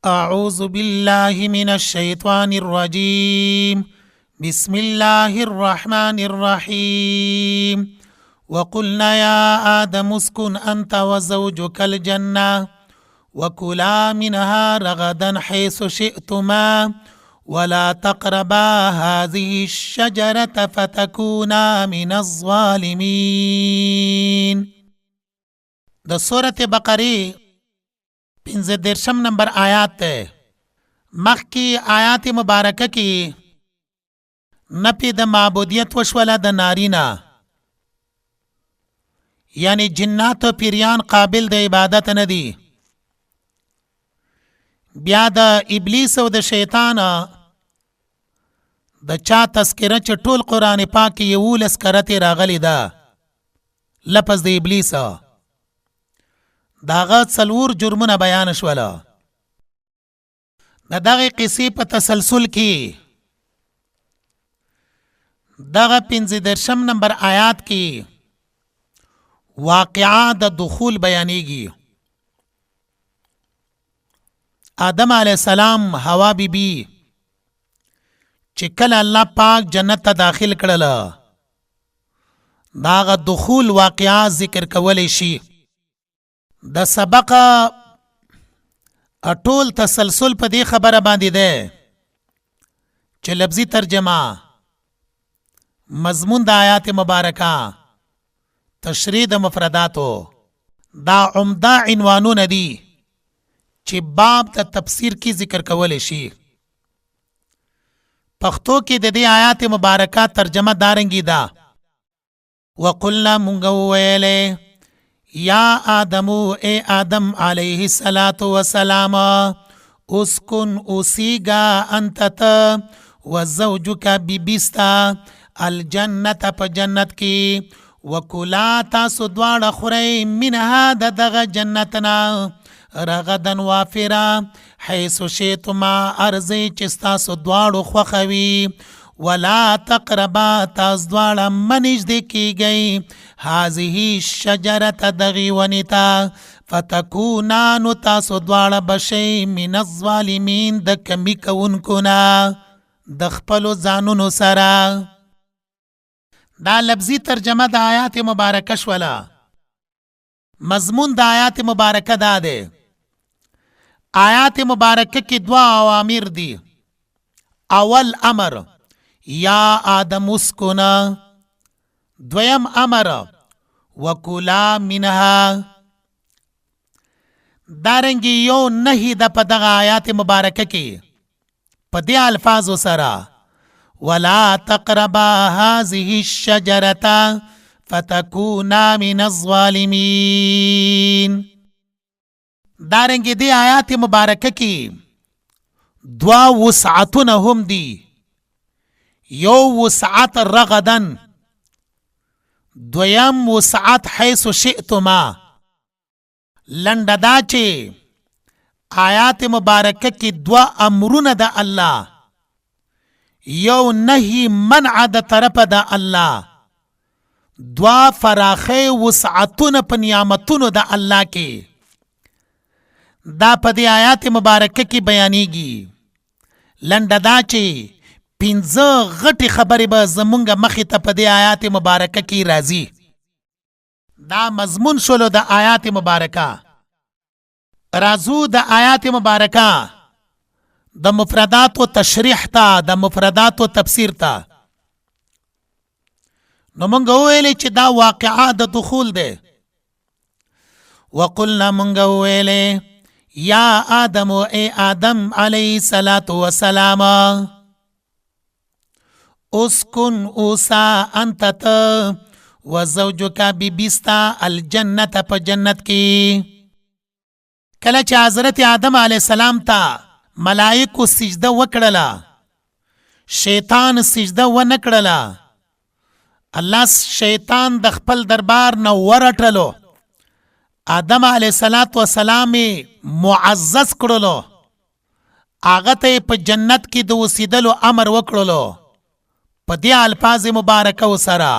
أعوذ بالله من الشيطان الرجيم. بسم الله الرحمن الرحيم. وقلنا يا آدم اسكن أنت وزوجك الجنة وكلا منها رغدا حيث شئتما ولا تقربا هذه الشجرة فتكونا من الظالمين. د سورة بقره 15 نمبر آیات ته مخکی آیات مبارکه کی نپی د معبودیت وشوله د نارینا، یعنی جنات و پیریان قابل د عبادت نه دي. بیا د ابلیس او د شیطان د چا تذکره چې ټول قرآن پاک کې 11 کرته راغلی ده. لفظ د ابلیس داغه څلور جرمونه بیان شوله. د دغه قصې په تسلسل کې دغه 15 نمبر آیات کې واقعا د دخول بیانېږي. آدم علیه السلام حوا بی بی چې کله الله پاک جنت ته داخل کړله، داغه دخول واقعا ذکر کولی شي. د سبق اټول تسلسل په دې خبره باندې ده چې لفظي ترجمه، مضمون د آیات مبارکه، تشریح د مفرداتو، دا عمده عنوانونه دي چې باب د تفسیر کې ذکر کولی شي. پښتو کې د دې آیات مبارکه ترجمه دارنګي ده. وقلنا مونږ وویلې یا آدمو اے آدم علیہ السلام اسکن اوسیگا انتت وزوجک بیبیستا الجنت پا جنت کی وکلا تاسو دوار خوری منها دغ جنتنا رغدن وافرا حیث شیطما ارزی چستاسو دوار خوخوی ولا تقربا تاس دوار منج دیکی گئی هذه الشجرة دغی ونتا فتکونانو تاسو دوار بشی من الظالمین د کمی کونکونا د خپلو ځانونو سره. دا لفظی ترجمه د آیات مبارکه شوله. مضمون د آیات مبارکه دا ده. آیات مبارکه کې دوا اوامر دي. اول امر یا آدم اسکنا، دویم امر وکلا منها. دارنګي یو نهي د په دغه آیات مبارکه کې په دې الفاظو سره ولا تقربا هذه الشجرة فتكونا من الظالمين. دارنګي دې آیات مبارکه کې دوا وسعتونه هم دي. یو وسعت رغدن، دویم وسعت حیث شئتما. لنډه دا چې آیات مبارکه کې دوا امرونه د الله، یو نهی منع د طرفه د الله، دوا فراخه وسعتونه په نعمتونو د الله کې. دا په دې آیات مبارکه کې بیانېږي. لنډه دا چې 15 غټي خبرې به زمونږ مخې ته په دې آیات مبارکه کې راځي. دا مضمون شولو د آیات مبارکه. راځو د آیات مبارکه د مفرداتو تشریح ته، د مفرداتو تفسیر ته. نو مونږ وویلې چې دا واقعا د دخول ده. وقلنا مونږ وویلې یا آدم اے آدم علیہ السلام اسکن اوسا انتت وزوجک بیبیستا الجنت پا جنت کی. کله چې حضرت آدم علیہ السلام تا ملائکو سجده وکړله، شیطان سجده ونکړله، الله شیطان د خپل دربار نه ورټلو، آدم علیہ السلام معزز کړلو، هغه ته په جنت کې د اوسېدلو امر وکړلو. په دې الفاظ مبارکه سره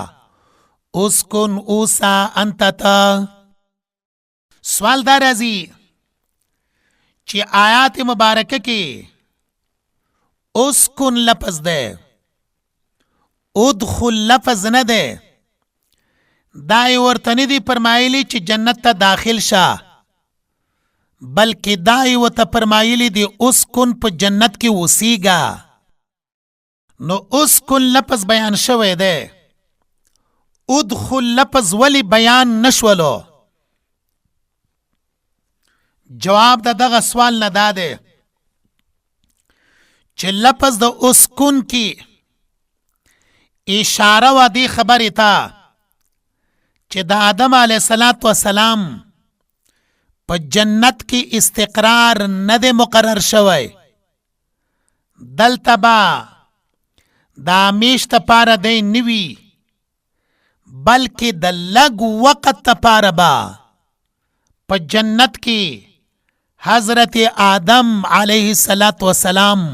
اسکن اوسا انتتا. سوال دا راځي چې آیات مبارکه کې اسکن لفظ ده، ادخل لفظ نه ده. دا یې ورته نه دي فرمایلي چې جنت ته داخل شه، بلکې دا یې ورته فرمایلي دي اسکن په جنت کې اوسیږه. نو اسکن لفظ بیان شوی ده، ادخل لفظ ولی بیان نشولو؟ جواب د دغه سوال نه دا ده چې لفظ د اسکن کی اشاره و دی خبری تا چې د آدم علیه السلام په جنت کی استقرار نه ده مقرر شوی. دلته با دا همیش تپاره دی نوی، بلکې د لږ وقت تپاره با په جنت کی حضرت آدم علیه السلام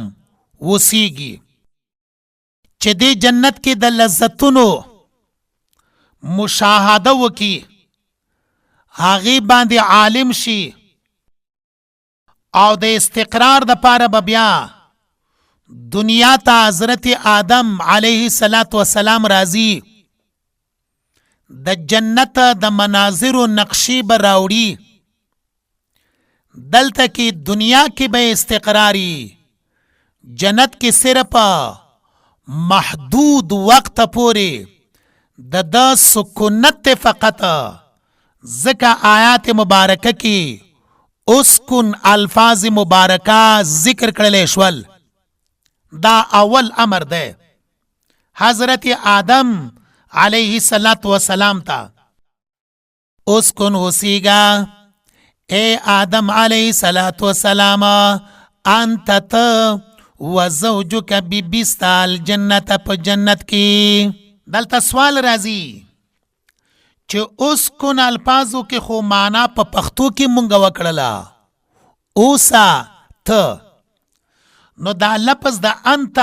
وسیږي، چې دې جنت کې د لذتونو مشاهده وکي، هغې باندې عالم شي، او د استقرار د پاره به بیا دنیا ته حضرت آدم علیه السلام راځي، د جنت د مناظرو نقشې به راوړي. دلته کې دنیا کې به استقراری، جنت کې صرف محدود وقت پورې د سکونت فقط. ذکر آیات مبارکه کې اسکن الفاظ مبارکه ذکر کړل شول. دا اول امر ده حضرت آدم علیه السلام تا، اسکن وسیگا اے آدم علیہ السلام انت تا وزوجک بیبیستا الجنت پا جنت کی. دلتا سوال رازی چې اسکن الفاظو کې خو معنا په پښتو کې مونږ وکړله اوسا ته، نو دا لفظ د انت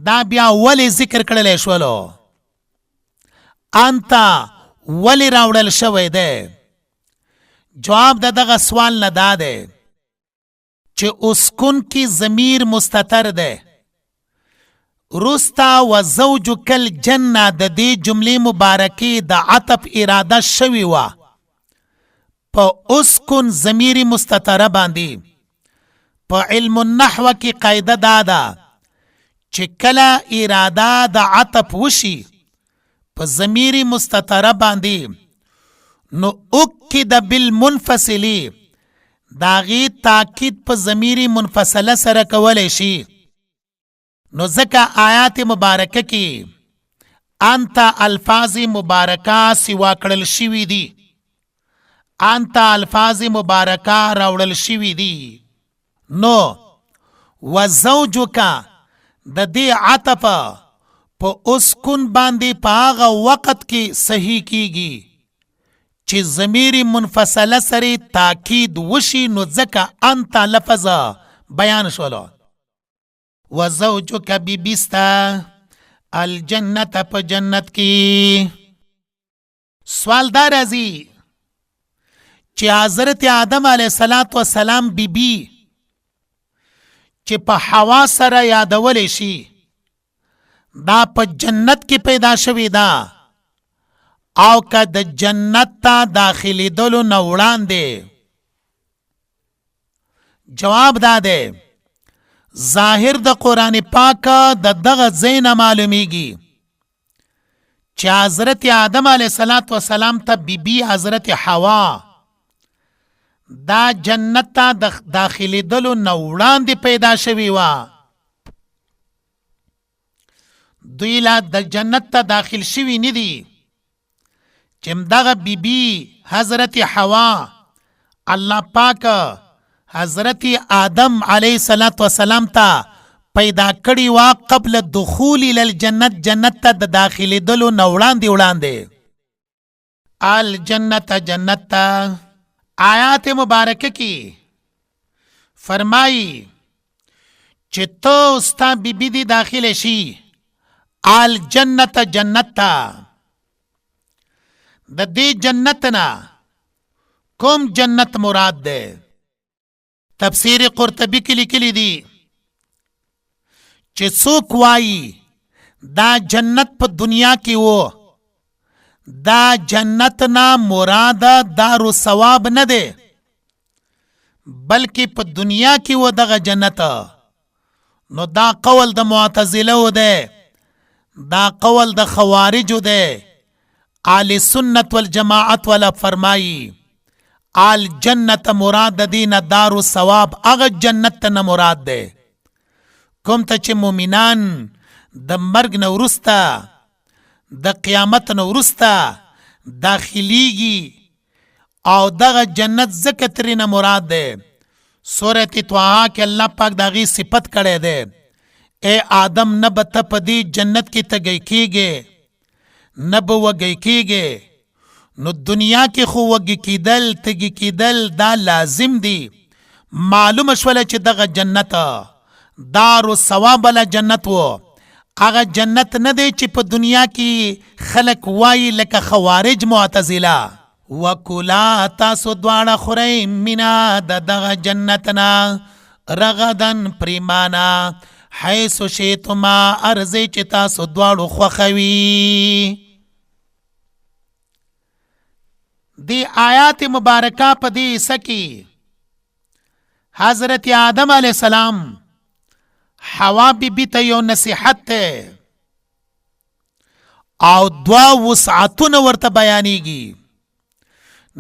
دا بیا ولی ذکر کړلی شولو؟ انت ولی راوړل شوی دی؟ جواب د دغه سوال نه دا دی چې اسکن کی ضمیر مستتر ده، رستا و زوجک الجنه د دې جملې مبارکې د عطف اراده شوی و په اسکن ضمیر مستتره باندې. په علم النحو کې قاعده دا ده چې کله اراده د عطف وشي په ضمیر مستتره باندې، نو اکد بالمنفصلی داغی تاکید په ضمیر منفصله سره کولی شي. نو ځکه آیات مبارکه کې انت الفاظ مبارکه سوا کړل شوي دي، انت الفاظ مبارکه راوړل شوي دي. نو وزوجک د دې عطف په اسکن باندې په هغه وخت کې صحیح کیږي چې ضمیر منفصله سره تاکید وشي، نو ځکه انت لفظ بیان شولو. وزوجک بیبیستا الجنت په جنت کی. سوال دا راځي چې حضرت آدم علیه السلام بیبی چې په حوا سره یادولی شي دا په جنت کې پیدا شوی دا، او که د جنت ته داخلي دلو نه وړاندې؟ جواب دا دی ظاهر د قرآن پاک د دغه ځای نه معلومیږي چې حضرت آدم علیه السلام ته بیبی حضرت حوا دا جنت ته داخلي دلو نه وړاندې پیدا شوی و. دوی لا د جنت ته داخل شوی نه دي، چې دغه بیبی حضرت حوا الله پاک حضرت آدم علیه السلام ته پیدا کړی وا قبل دخول الجنت، جنت ته د داخلي دلو نه وړاندې. الجنت جنت ته آیات مبارکه کی فرمائی چې تو استا بیبی دی داخل شي الجنت جنت ته. د دې جنت نه کوم جنت مراد ده؟ تفسیر قرطبی کې لیکلی دی چې څوک وایي دا جنت په دنیا کې و، دا جنت نه مراد دارو ثواب نه دی، بلکې په دنیا کې و دغه جنت. نو دا قول د معتزله و دی، دا قول د خوارجو دی. آل سنت والجماعت والا فرمائی آل جنت مراد دین دارو ثواب، اغه جنت نه مراد دی کوم ته چې مومنان د مرګ نه وروسته د قیامت نه وروسته داخليږي او دغه جنت ځکه ترېنه مراد دی. سورة طه کې الله پاک دغه صفت کړی دی، اے آدم نه به ته په دې جنت کې تږی کېږې نه به وږی کېږې. نو دنیا کې خو وږي کېدل تږي کېدل دا لازم دي. معلومه شوله چې دغه جنت دارو ثواب والا جنت و، هغه جنت نه دی چې په دنیا کې خلق وایي لکه خوارج معتزله. وکلا تاسو دواړه خورئ مینا د دغه جنتنا رغدن پریمانا حیث شئتما ارزی چې تاسو دواړو خوښوي. دی آیات مبارکه په دې سکی حضرت آدم علیہ السلام حوا بی بی ته یو نصیحت ته او دوا وسعتونه ورته بیانېږي.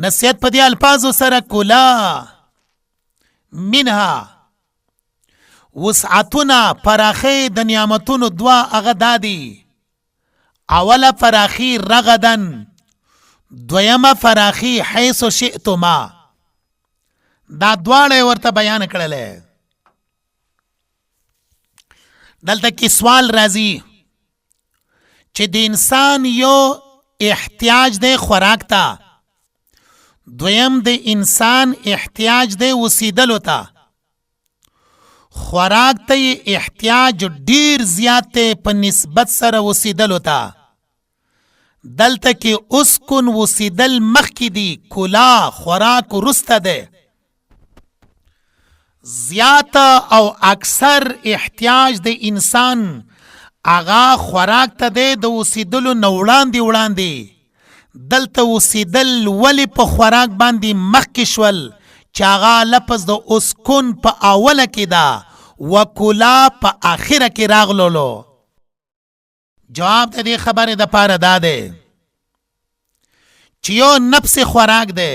نصیحت په دې الفاظو سره کلا منها، وسعتونه پراخی د نعمتونو دوا هغه دادي. اوله فراخی رغدن، دویمه فراخی حیث شئتما. دا دواړه ورته بیان کړل. دلته کې سوال راځي چې د انسان یو احتیاج دی خوراک ته، دویم د انسان احتیاج دی وسیدلو ته. خوراک ته احتیاج ډیر زیات دی په نسبت سره وسیدلو ته. دلته کې اسکن وسیدل مخکې دی، کلا خوراک وروسته دی. زیات او اکثر احتیاج د انسان اغا خوراک ته دی د وسیدلو نه وړاندې. دلته وسیدل ولی په خوراک باندې مخکې شول چې هغه لفظ د اسکن په اوله کې ده، وکلا په آخره کې راغلولو. جواب د دې خبرې د پاره دا دی چې یو نفس خوراک دی،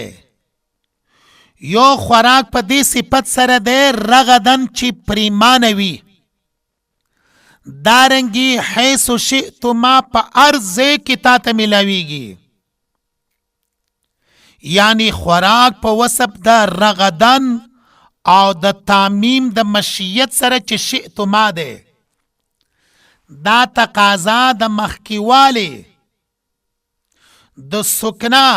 یو خوراک په دې صفت سره دی رغدن چې پریمانه وي. دارنګي حیث شئتما په ارزه کې تا ته ملاویږي، یعنی خوراک په وسب د رغدن او د تعمیم د مشیت سره چې شئتما ده. دا تقاضا د مخکیواله د سکنا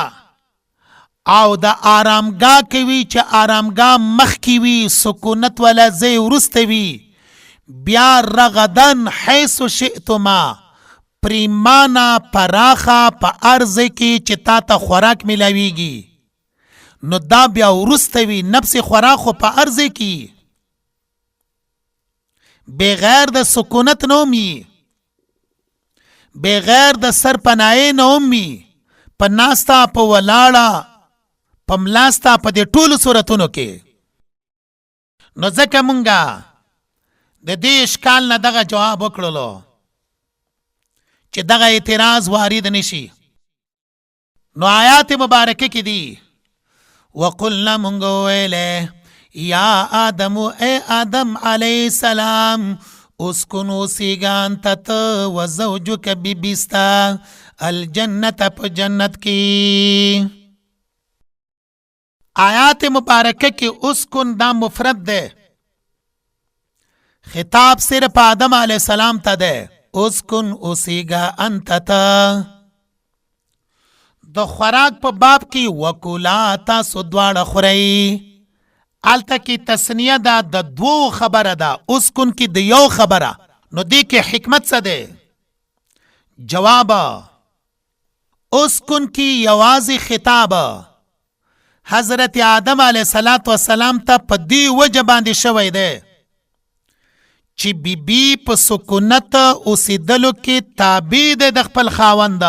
او د آرامگاه کوي چې آرامگاه مخکی وي، سکونت ولا زی ورسته وي. بیا رغدن حیث شئتما پریمانا پراخا په ارزه کې چې تا ته خوراک ملاویږي. نو دا بیا ورسته وي، نفس خوراک خو په ارزه کې بغیر د سکونت نومي، بغیر د سرپناه نومي، په ناستا په ولاړه په ملاستا په دې ټولو صورتونو کې. نو ځکه مونږه د دې اشکال نه دغه جواب وکړلو چې دغه اعتراض وارد نشي. نو آیات مبارکه کې دي وقلنا مونږ ویلې یا آدم اے آدم علیہ السلام اسکنو سیگان تت و زوجک بیبیستا الجنت په جنت کی. آیات مبارکه کې اسکن دا مفرد ده، خطاب صرف آدم علیہ السلام ته ده. اسکن اوسیگا انت تا د خوراک په باب کې وکولا تاسو دواړه خورئ. الته کې تسنیه ده د دو خبره ده، اسکن کې د یو خبره. نو دې کې حکمت څه ده؟ جواب اسکن کې یوازې خطاب حضرت آدم علیه السلام ته په دې وجه باندې شوی دی چې بیبي په سکونت اوسېدلو کې تابع دی د خپل خاوند.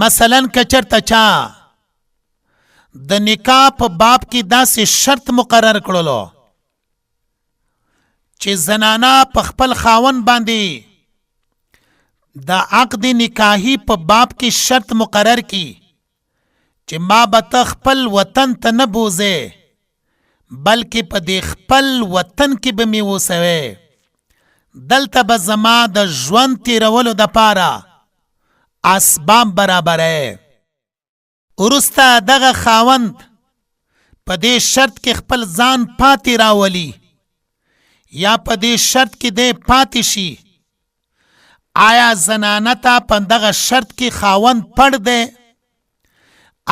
مثلا که چېرته چا د نکاح په باب کې داسې شرط مقرر کړلو چې زنانه په خپل خاوند باندې د عقد نکاحي په باب کې شرط مقرر کی چې ما به ته خپل وطن ته نه بوځې بلکې په دې خپل وطن کې به مې اوسوې، دلته به زما د ژوند تېرولو دپاره اسباب برابرې. وروسته دغه خاوند په دې شرط کې خپل ځان پاتې راولي یا په دې شرط کې دی پاتې شي، آیا زنانه ته په دغه شرط کې خاوند پړ دی؟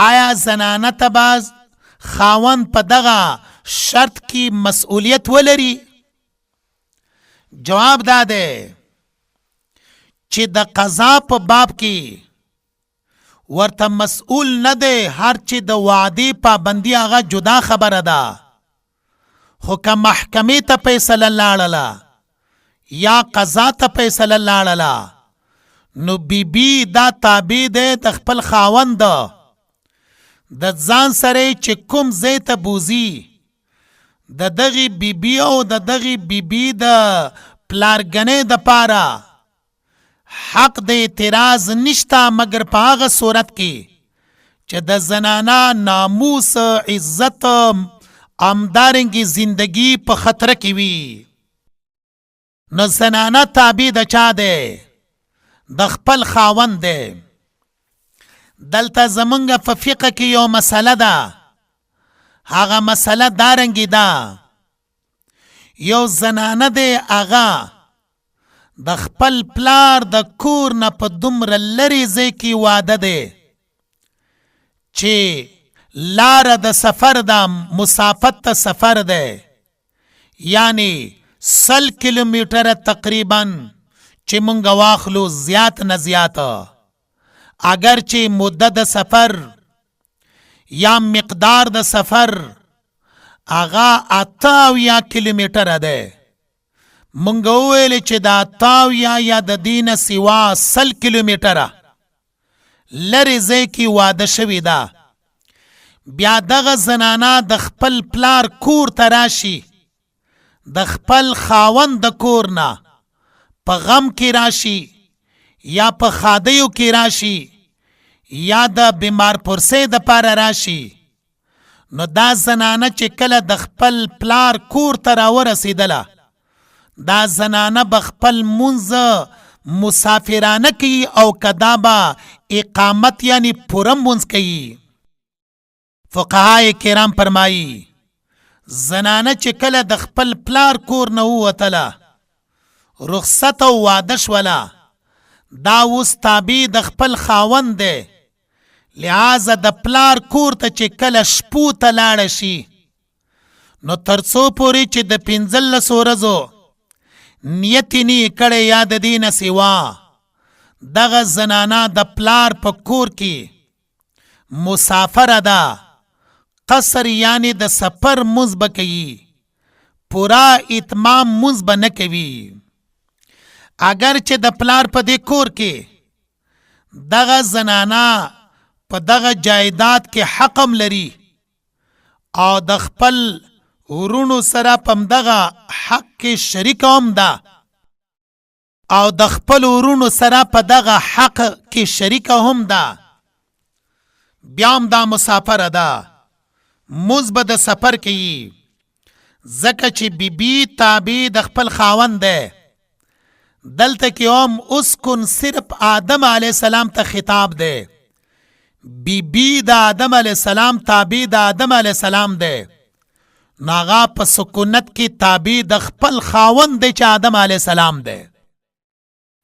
آیا زنانه ته به خاوند په دغه شرط کې مسئولیت ولري؟ جواب دا دی چې د قضا په باب کې ورته مسئول نه دی، هر چې د وعدې پابندي هغه جدا خبره ده. خو که محکمې ته فیصله لاړله یا قضا ته فیصله لاړله نو بیبي دا تابع دی د خپل خاوند د ځان سره چې کوم ځای ته بوځي. د دغې بیبي او د دغې بیبي د پلارګنې دپاره حق د اعتراض نشته مګر په هغه صورت کې چې د زنانه ناموس، عزت، همدارنګې زندگی په خطر کې وي. نو زنانه تابع د چا دی؟ د خپل خاوند دی. دلته زمونږ په فقه کې یو مسله ده، هغه مسله دارنګې ده، یو زنانه دی هغه د خپل پلار د کور نه په دومره لرې ځای کې واده دی چې لاره د سفر ده، مسافت ته سفر دی، یعنی 100 کیلومیټره تقریبا چې مونږ واخلو زیات نه زیاته، اگر چې مدت د سفر یا مقدار د سفر هغه 88 کیلومیټره دی. مونږ وویل چې د 88 یا د دې نه سوا 100 کیلومیټره لرې ځای کې واده شوې ده. بیا دغه زنانه د خپل پلار کور ته راشي، د خپل خاوند د کور نه په غم کې راشي یا په خادیو کې راشي یا د بیمار پرسې دپاره راشي، نو دا زنانه چې کله د خپل پلار کور ته راورسېدله دا زنانه به خپل مونځ مسافرانه کوي او کدا به اقامت یعنی پوره مونځ کوي. فقهای کرام فرمایي زنانه چې کله د خپل پلار کور نه ووتله رخصت او واده شوله دا اوس تابع د خپل خاوند دی، لہذا د پلار کور ته چې کله شپو ته لاړه شي نو تر څو پورې چې د 15 ورځو نیت یې نه کړی یا د دې نه سوا دغه زنانه د پلار په کور کې مسافره ده، قصر یعنی د سفر مونځ به کوي، پورا اتمام مونځ به نه کوي. اگر چې د پلار په دې کور کې دغه زنانه په دغه جایداد کې حقم لري او د خپل ورونو سره په دغه حق کې شریک هم ده او د خپل ورونو سره په دغه حق کې شریک هم ده، بیا هم دا مسافره ده، مونځ به د سفر کوي ځکه چې بیبي تابع د خپل خاوند دی. دلته کې هم اسکن صرف آدم علیه السلام ته خطاب دی، بیبي د آدم علیه السلام تابع د آدم علیه السلام دی، ناغا په سکونت کې تابع د خپل خاوند دی چې آدم علیه السلام دی.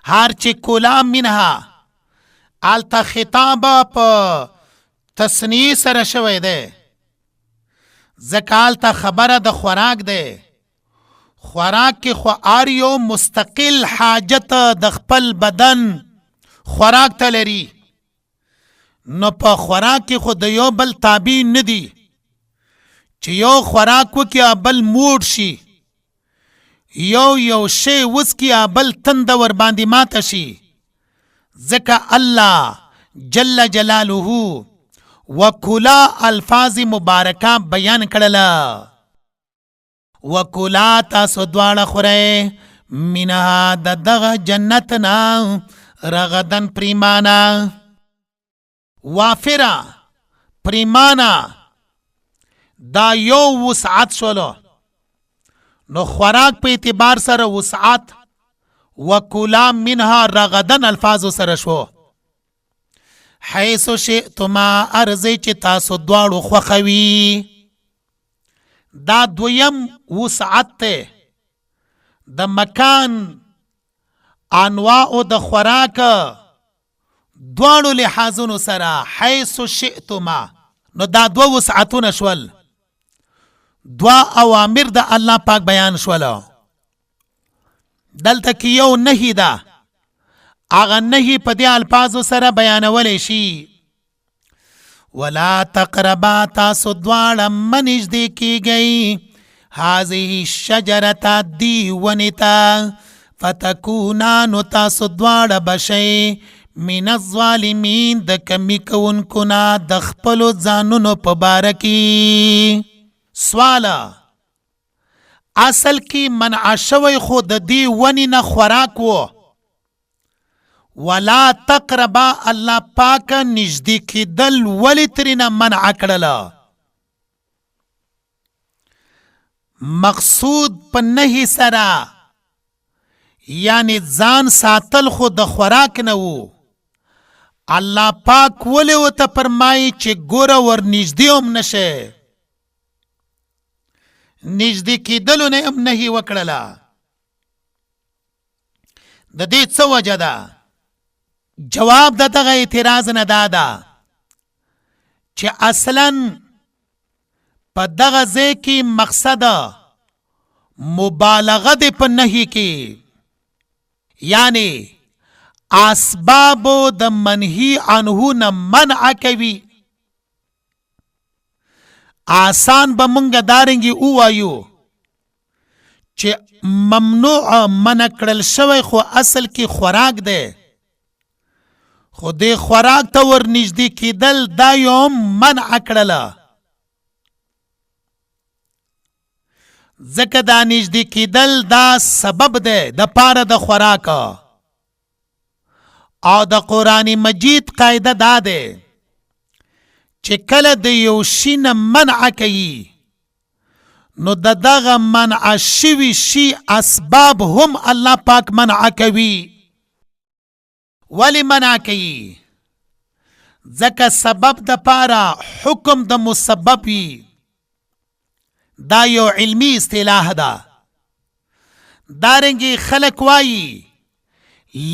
هر چې کلا منها آلته خطاب په تصنیع سره شوی دی ځکه آلته خبره د خوراک دی. خوراک کې خو هر یو مستقل حاجت د خپل بدن خوراک ته لري، نو په خوراک کې خو د یو بل تابع نه دي چې یو خوراک وکړي بل موړ شي، یو شی وڅکي بل تنده ور باندې ماته شي. ځکه الله جل جلاله وکلا الفاظ مبارکه بیان کړله. وکلا تاسو دواړه خورئ منها د دغه جنت نه رغدن پریمانا، وافره پریمانا دا یو وسعت شولو. نو خوراک په اعتبار سره وسعت، وکلا منها رغدن الفاظ سره شو. حیث شئتما ارزی چې تاسو دواړو خوښوي، دا دویم وسعت ته د مکان انواع د خوراک دواړو لحاظونو سره. حیث شئتما نو دا دو وسعتونه شول، دوا اوامر د الله پاک بیان شول. دلته کې یو نهی ده، هغه نهی په دې الفاظو سره بیانولی شي. ولا تقربا تاسو دواړه مه نږدې کیږئ هذه الشجرة دی ونې ته، فتکونا نو تاسو دواړه بشئ من الظالمین د کمی کوونکو نه د خپلو ځانونو په باره کې. سوال اصل کې منع شوی خو د دې ونې نه خوراک و. ولا تقربا الله پاک نږدې کېدل ولې ترېنه منع کړله؟ مقصود په نهي سره یعنی ځان ساتل خو د خوراک نه و. الله پاک ولې ورته فرمایي چې ګوره ور نږدې هم نشه، نږدې کېدلو نه هم نهي وکړله. د دې څه وجه ده؟ جواب د دغه اعتراض نه دا ده چې اصلا په دغه ځای کې مقصد مبالغه دی په نهي کې، یعنی اسباب د منهی عنه نه منع کوي. آسان به مونږ دارنګي ووایو چې ممنوع منع کړل شوی خو اصل کې خوراک دی، خو دې خوراک ته ور نږدې کېدل دا یو منع کړله. ځکه دا نږدې کېدل دا سبب دی د پاره د خوراک. او د قرآن مجید قاعده دا دی چې کله د یو شي نه منع کوي نو د دغه منع شوي شي اسباب هم الله پاک منع کوي. ولی منع کوي؟ ځکه سبب د پاره حکم د مسبب وي. دا یو علمی اصطلاح ده. دارنګي خلق وایي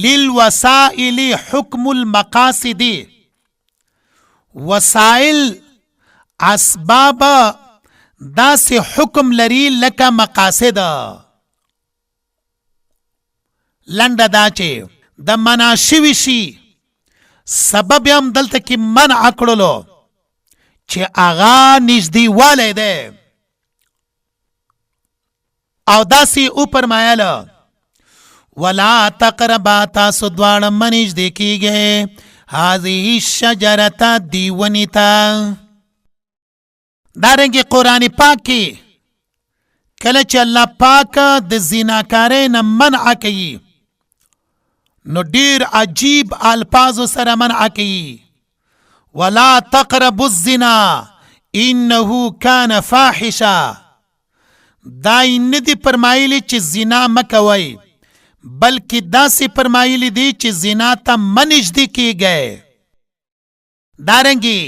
للوسائل حکم المقاصد، وسائل اسباب داسې حکم لري لکه مقاصد. لنډه دا چې د منع شوي شي سبب هم دلته کې منع کړلو چې هغه نږدې والی دی. او داسې وفرمایله ولا تقربا تاسو دواړه مه نږدې کیږئ هذه الشجرة دی ونې ته. دارنګې قرآن پاک کې کله چې الله پاک د زناکارۍ نه منع کوي نو ډیر عجیب الفاظو سره منع کوي. ولا تقربوا الزنا انه كان فاحشا. دا نه دي فرمایلی چې زنا مکوئ، بلکې داسې فرمایلی دي چې زنا ته مه نږدې کیږئ. دارنګې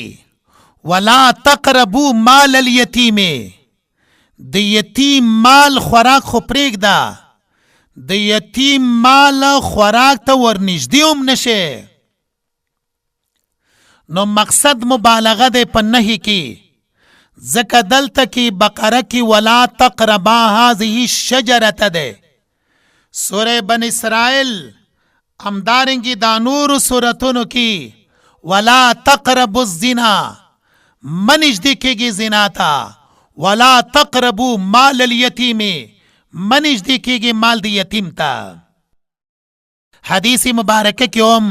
ولا تقربوا مال الیتیم، د یتیم مال خوراک خو پرېږده، د یتیم مال خوراک ته ورنږدې هم نشه. نو مقصد مبالغه دی په نهي کې. ځکه دلته کې بقره کې ولا تقربا هذه الشجرة دی. سوره بن اسرائیل همدارنګې دا نورو سورتونو کې ولا تقربوا الزنا، منجدی کیږي زنا ته. ولا تقربوا مال الیتیم، منجدی کیږي مال د یتیم ته. حدیث مبارکه کې هم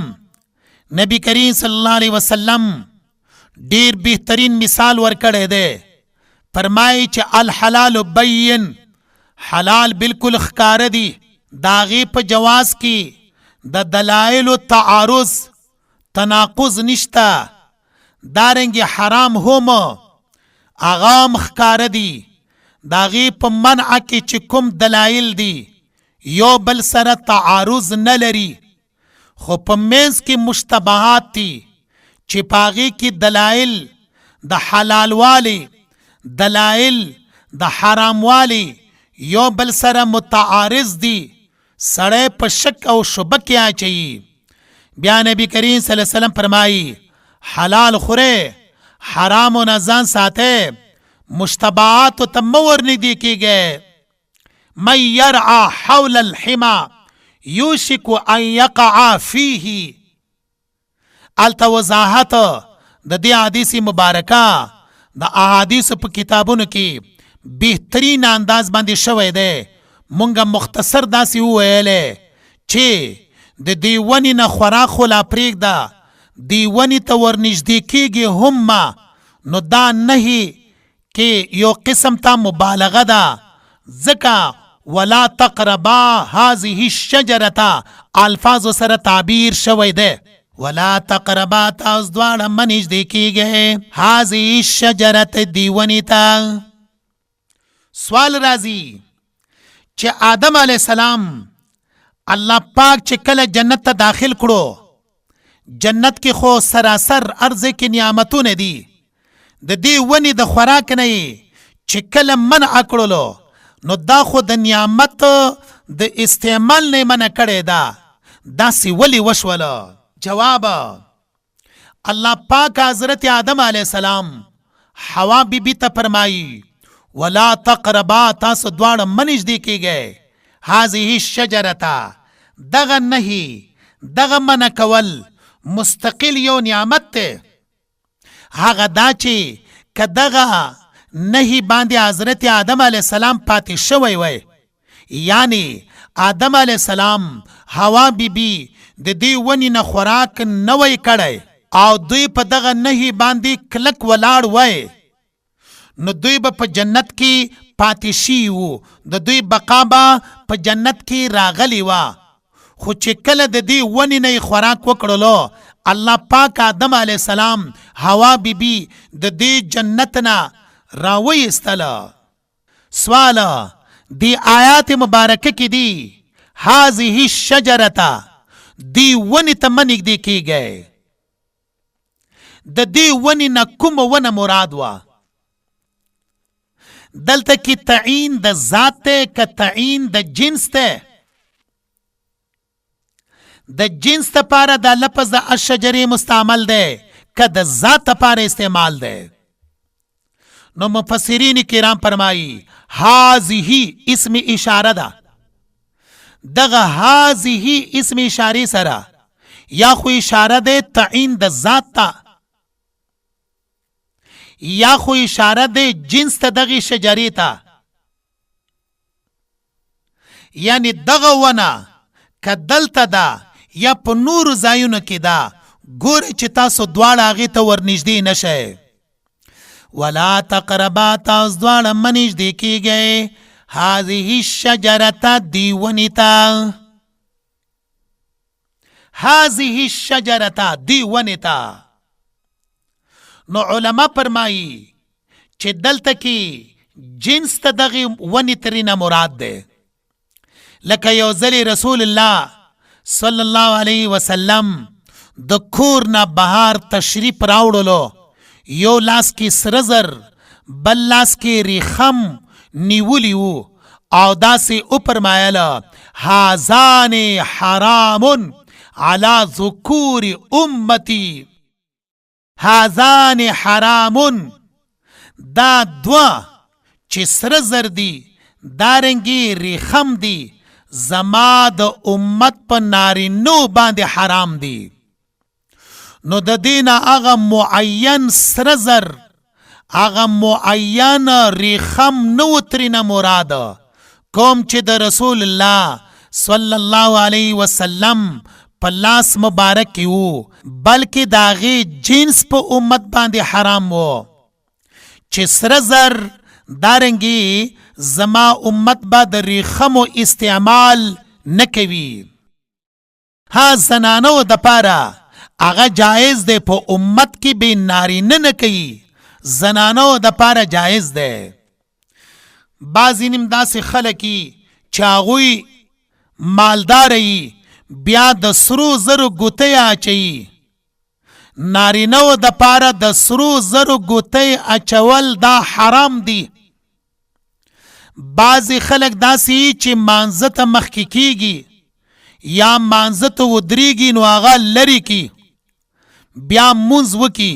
نبی کریم صلی الله علیه وسلم ډیر بهترین مثال ورکړی دی. فرمایي چې الحلال بین، حلال بالکل ښکاره دي، د هغې په جواز کې د دلایلو تعارض تناقض نشته. دارنګې حرام هم هغه هم ښکاره دي، د هغې په منع کې چې کوم دلایل دي یو بل سره تعارض نه لري، خو په منځ کې مشتبهات دي چې په هغې کې دلایل د حلال والی، دلایل د حرام والی یو بل سره متعارض دي، سړی په شک او شبه کې اچوي. بیا نبی کریم صلی الله علیه وسلم فرمایي حلال خوره، حرامو نه ځان ساته، مشتبهاتو ته مه ورنږدې کیږئ. من یرعى حول الحما یوشک ان یقع فیه. الته وضاحت د دې حدیث مبارکه د احادیث په کتابونو کې بهترین انداز باندې شوی دی. مونږه مختصر داسې وویلې چې د دې ونې نه خوراک خو لا پرېږده، دې ونې ته ورنږدې کېږي هم، نو دا نهي کې یو قسم ته مبالغه ده. ځکه ولا تقربا هذه الشجرة الفاظ سره تعبیر شوی دی. ولا تقربا تاسو دواړه مه نږدې کېږئ هذه الشجرة دې ونې ته. سوال راځي چې آدم علیه السلام الله پاک چې کله جنت ته داخل کړو، جنت کې خو سراسر ارض کې نعمتونه دي، د دې ونې د خوراک نه چې کله منع کړلو نو دا خو د نعمت د استعمال نه منع کړې ده، داسې ولې وشوله؟ جواب، الله پاک حضرت آدم علیه السلام حوا بی بی ته فرمایي ولا تقربا تاسو دواړه مه نږدې کېږئ هذه الشجرة. دغه نهي، دغه منع کول مستقل یو نعمت دی. هغه دا چې که دغه نهي باندې حضرت آدم علیه السلام پاتې شوی وی، یعنی آدم علیه السلام حوا بی بی د دې ونې نه خوراک نه وی کړی او دوی په دغه نهي باندې کلک ولاړ وی، نو دوی به په جنت کې پاتې شي وو، د دوی بقا به په جنت کې راغلی وه. خو چې کله د دې ونې نه خوراک وکړلو، الله پاک آدم علیه السلام حوا بی بی د دې جنت نه راویستله. سوال دی آیات مبارکه کې دی هذه الشجرة، دی ونې ته مه نږدې کېږئ. د دې ونې نه کومه ونه مراد وه؟ دلته کې تعین د ذات ته که تعین د جنس ته؟ د جنس لپاره دا لفظ د الشجرې مستعمل دی که د ذات لپاره استعمال دی؟ نو مفسرین کرام فرمایي هذه اسم اشاره ده. دغه هذه اسم اشاره سره یا خو اشاره ده تعین د ذات ته، یا خو اشاره ده جنس ته دغه شجرې ته. یعنی دغه ونه که دلته ده یا په نورو ځایونو کې ده، ګورئ چې تاسو دواړه هغې ته ورنږدې نشئ. ولا تقربا تاسو دواړه مه نږدې کېږئ هذه الشجرة دې ونې ته. هذه الشجرة دې ونې ته. نو علما فرمایي چې دلته کې جنس ته دغې ونې ترېنه مراد دی. لکه یو ځلې رسول الله صلی الله علیه وسلم د کور نه بهر تشریف راوړلو، یو لاس کې سره زر بل لاس کې ریخم نیولی وو او داسې وفرمایله هذان حرام علی ذکور امتی. هذان حرام، دا دوا چې سره زر دي دارنګې ریخم دي زما د امت په نارینو باندې حرام دي. نو د دین هغه معین سره زر، هغه معین ریخم نو ترینه مراد کوم چې د رسول الله صلی الله علیه وسلم په لاس مبارک کې وو، بلکې د هغې جنس په امت باندې حرام وو چې سره زر دارنګې زما امت به د ریخمو استعمال نه کوي. ها زنانو دپاره هغه جایز دی په امت کې به نارینه نه کوي، زنانو دپاره جایز دی. بعضې نیم داسې خلک چې هغوی مالدار یي بیا د سرو زرو ګوتۍ اچوي، نارینهو دپاره د سرو زرو ګوتۍ اچول دا حرام دي. بعضې خلک داسې چې مانځه ته مخکې کیږي یا مانځه ته ودرېږي نو هغه لرې کی بیا مونځ وکي،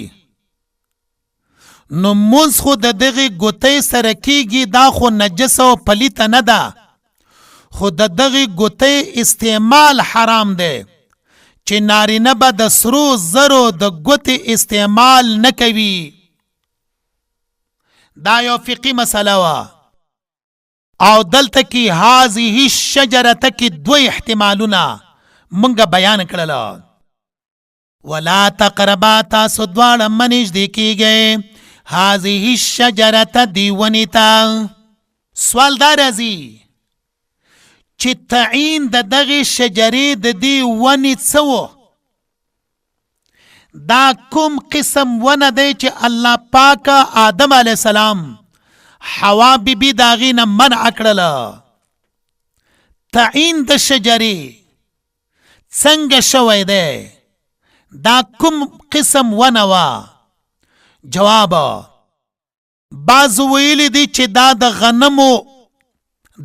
نو مونځ خو د دغې ګوتۍ سره کیږي، دا خو نجس او پلیته نه ده، خو د دغې ګوتۍ استعمال حرام دی چې نارینه به د سرو زرو د ګوتې استعمال نه کوي. دا یو فقهي مسله وه او دلته کې هذه الشجرته کې دوه احتمالونه مونږ بیان کړله. ولا تقربا تاسو دواړه مه نږدې کیږئ هذه الشجرته دی ونې ته. سوال دا راځي چې تعین د دغې شجرې د دې ونې څه و؟ دا کوم قسم ونه دی چې الله پاک آدم علیه السلام حوا بیبي د هغې نه منع کړله؟ تعین د شجرې څنګه شوی دی؟ دا کوم قسم ونه وه؟ جواب، بعض ویلی دی چې دا د غنمو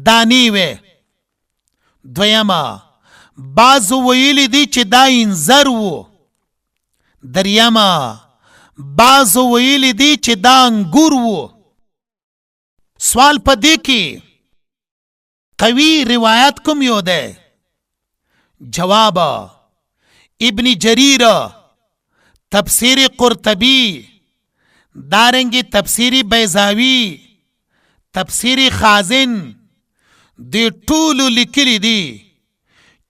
دانی وی. دویمه، بعض ویلی دی چې دا انځر وو. دریمه، بعض ویلی دی چې دا انګور وو. سوال په دې کې قوي روایت کوم یو دی؟ جواب، ابن جریر، تفسیر قرطبی، دارنګې تفسیر بیضاوی، تفسیر خازن، دی ټولو لیکلی دی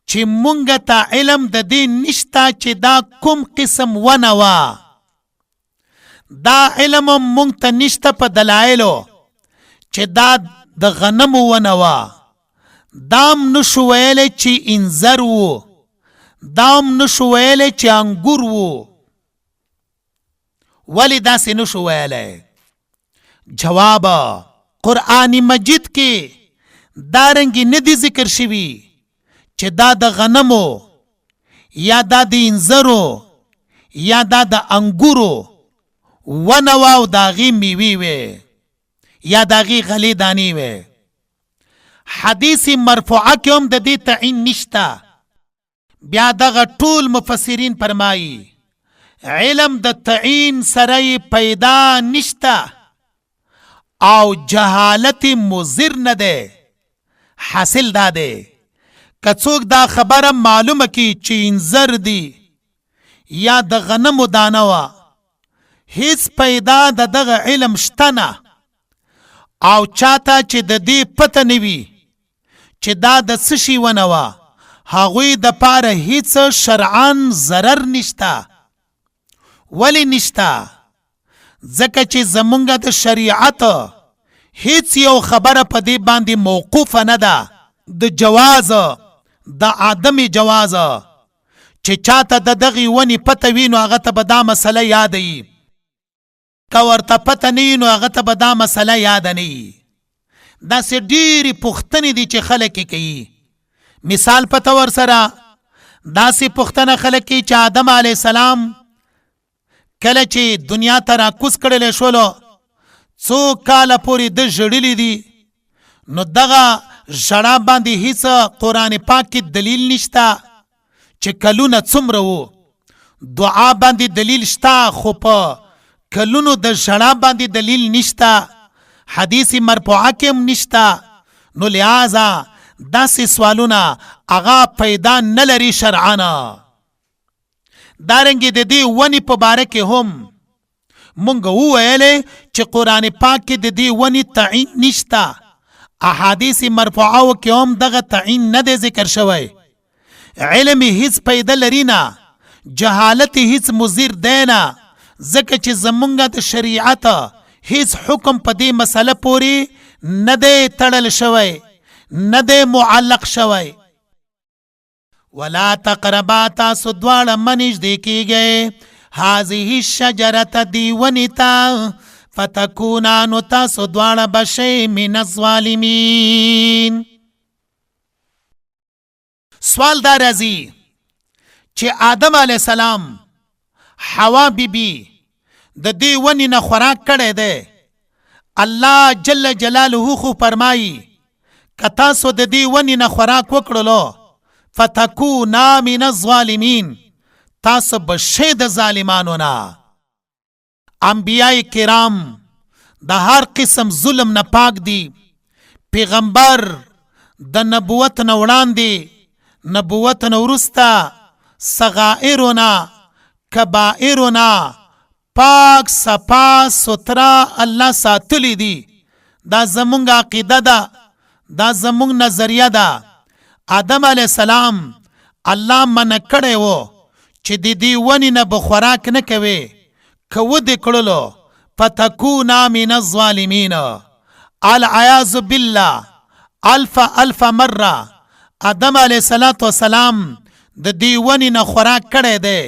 چې مونږ ته علم د دې نشته چې دا کوم قسم ونه وه. دا علم مونږ ته نشته په دلایلو چې دا د غنمو ونه وه. دام نشو ویلی چې انځر وو، دام نشو ویلی چې انګور وو. ولی داسې نشو ویلی؟ جواب، قرآن مجید کې دارنګې نه دی ذکر شوي چې دا د غنمو یا دا د انځرو یا دا د انګورو ونه وه او د هغې میوې وې یا د هغې غلې دانې وې. حدیث مرفوعه کې هم د دې تعین نشته. بیا دغه ټول مفسرین فرمایي علم د تعین سره یې پیدا نشته او جهالت مضر نه دی. حاصل دا دی که څوک دا خبره معلومه کی چې انځر دی یا د غنمو دانه وه، هیڅ پیدا د دغه علم شته نه، او چاته چې د دې پته نه وي چې دا د څه شي ونه وه، هغوی دپاره هیڅ شرعاً ضرر نشته. ولی نشته؟ ځکه چې زمونږ د شریعت هیڅ یو خبره په دې باندې موقوفه نه ده د جواز، د عدم جواز، چې چاته د دغې ونې پته وي نو هغه ته به دا مسله یاده وي، که ورته پته نه وي نو هغه ته به دا مسله یاده نه وي. داسې ډېرې پوښتنې دي چې خلک یې کوي. مثال په طور سره داسې پوښتنه خلک کوي چې آدم علیه السلام کله چې دنیا ته راکوز کړلی شولو څو کاله پورې د ژړلی دي، نو دغه ژړا باندې هیڅ قرآن پاک کې دلیل نشته چې کلونه څومره وو. دعا باندې دلیل شته خو په کلونو د ژړا باندې دلیل نشته، حدیث مرفوعه کې هم نشته. نو لہذا داسې سوالونه هغه پیدا نه لري شرعاً. دارنګې د دې ونې په باره کې هم مونږ وویلې چې قرآن پاک کې د دې ونې تعین نشته. احادیث مرفوعو کې هم دغه تعین نه دی ذکر شوی. علم هیڅ پیدا لري نه، جهالت هیڅ مضر دی نه، ځکه چې زمونږ د شریعت هیڅ حکم په دې مسله پورې نه دی تړل شوی، نه دی معلق شوی. ولا تقربا تاسو دواړه منږدې کیږئ هذه الشجرة دی ونې ته فتکونا نو تاسو دواړه بشئ من الظالمین. سوال دا راځي چې آدم علیه السلام حوا بیبي د دې ونې نه خوراک کړی دی. الله جل جلاله خو فرمایي که تاسو د دې ونې نه خوراک وکړلو فتکونا من الظالمین، تاسو بشئ د ظالمانو نه. انبیاء کرام د هر قسم ظلم نه پاک دي. پیغمبر د نبوت نه وړاندې، نبوت نه وروسته صغائرنا کبائرنا پاک صفا سترا الله ساتلی دي. دا زمونږ عقیده ده، دا زمونږ نظریه ده. آدم علیه السلام الله منع کړی و چې د دې ونې نه به خوراک نه کوي. که ودې کړلو فتکونا من الظالمین. العیاذ بالله الف مره آدم علیه السلام د دې ونې نه خوراک کړی دی.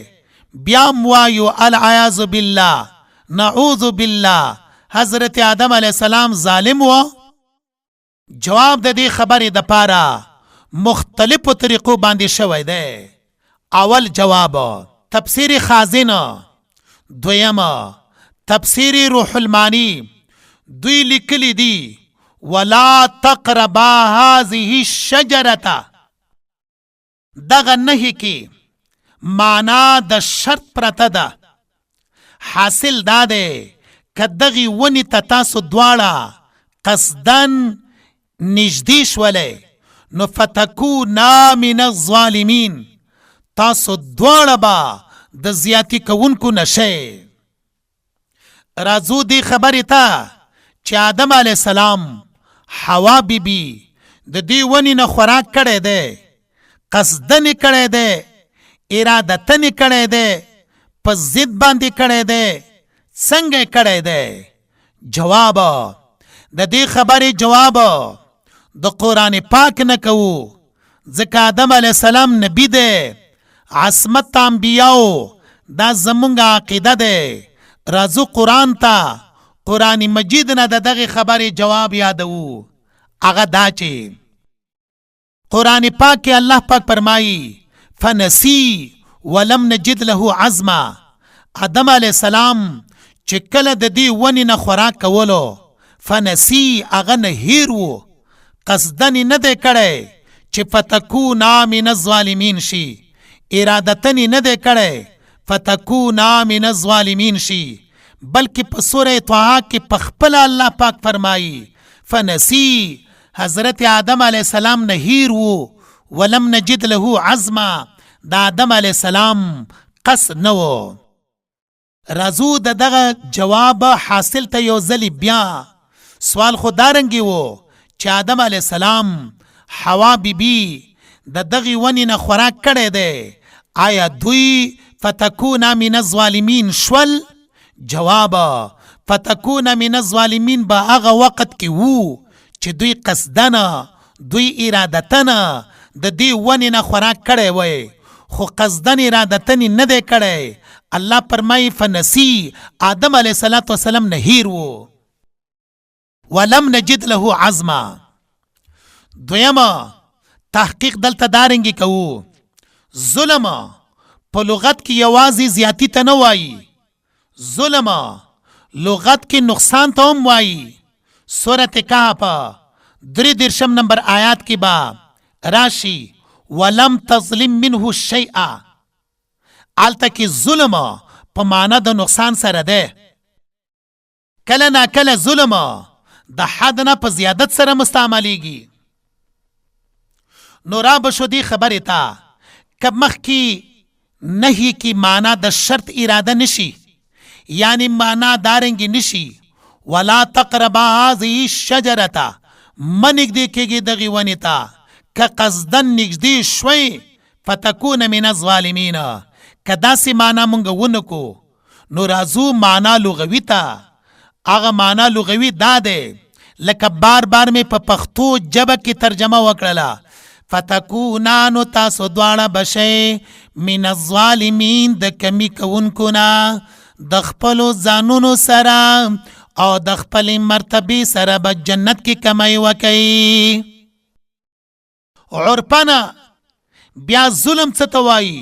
بیا وایو العیاذ بالله نعوذ بالله حضرت آدم علیه السلام ظالم و. جواب د دې خبرې د پاره مختلفو طریقو باندې شوی دی. اول جواب تفسیر خازن، دویم تفسیر روح المانی. دوی لیکلی دی ولا تقربا هذه الشجرة. دغه نهی کې معنا د شرط پرته ده. حاصل دا دی که دغې ونې ته تاسو دواړه قصدن نږدې شولئ نو فتکونا من الظالمین، تاسو دواړه به د زیاتی کوونکو نشئ. راځو دې خبرې ته چې آدم علیه السلام حوا بیبي د دې ونې نه خوراک کړی دی، قصدن یې کړی دی، ارادتن یې کړی دی، په ضد باندې کړی دی. څنګه یې کړی دی؟ جواب د دې خبرې جواب د قرآن پاک نه کوو، ځکه آدم علیه السلام نبی دی، عصمت انبیاو. دا زمونږ عقیده دی. راځو قرآن ته، قرآن مجید نه د دغې خبرې جواب یادوو. هغه دا چې قرآن پاک کې الله پاک فرمایي فنسی ولم نجد له عزما. آدم علیه السلام چې کله د دې ونې نه خوراک کولو فنسی هغه نه هیر و، قصدن نه دی کړی چې فتکونا من الظالمین شي، ارادتن نه دی کړی فتکونا من الظالمین شي، بلکې په سوره طه کې په خپله الله پاک فرمایي فنسی حضرت آدم علیه السلام نه هیر و ولم نجد له عزما. د آدم علیه السلام قصد نه و. راځو د دغه جواب حاصل ته یو ځلې بیا. سوال خو دارنګې و چې آدم علیه السلام حوا بیبي د دغې ونې نه خوراک کړی دی، آیا دوی فتکونا من الظالمین شول؟ جواب فتکونا من الظالمین به هغه وخت کې وو چې دوی قصدنه، دوی ارادتنه د دې ونې نه خوراک کړی وی، خو قصدن ارادتن نه دی کړی. الله فرمایي فنسی آدم علیه السلام نه هیر و ولم نجد له عزما. دویمه تحقیق دلته دارنګې کوو. ظلم په لغت کې یوازې زیاتی ته نه وایي، ظلم لغت کې نقصان ته هم وایي. سورة کهف 33 نمبر آیات کې با راشي ولم تظلم منه شیئا. الته کې ظلم په معنا د نقصان سره ده. کله نا کله ظلم د حد نه په زیادت سره مستعملیږي. نو را بشو دی خبرې ته که مخکې نهی کی معنا د شرط اراده نشي، یعنی معنا دارنګي نشي ولا تقربا هذه الشجرة، منږدې کېږي دغې ونې ته، که قصدن نږدې شوی فتکون من الظالمین، که داسې معنا مونږ ونکو نو راځو معنا لغوي ته. هغه معنا لغوي دا دی لکه بار بار مې په پښتو ژبه کې ترجمه وکړله، فتکونا نو تاسو دواړه بشئ من الظالمین د کمی کوونکو نه، د خپلو ځانونو سره او د خپلې مرتبې سره به جنت کې کمی وکئ. عرفنا بیا ظلم څه ته وایي؟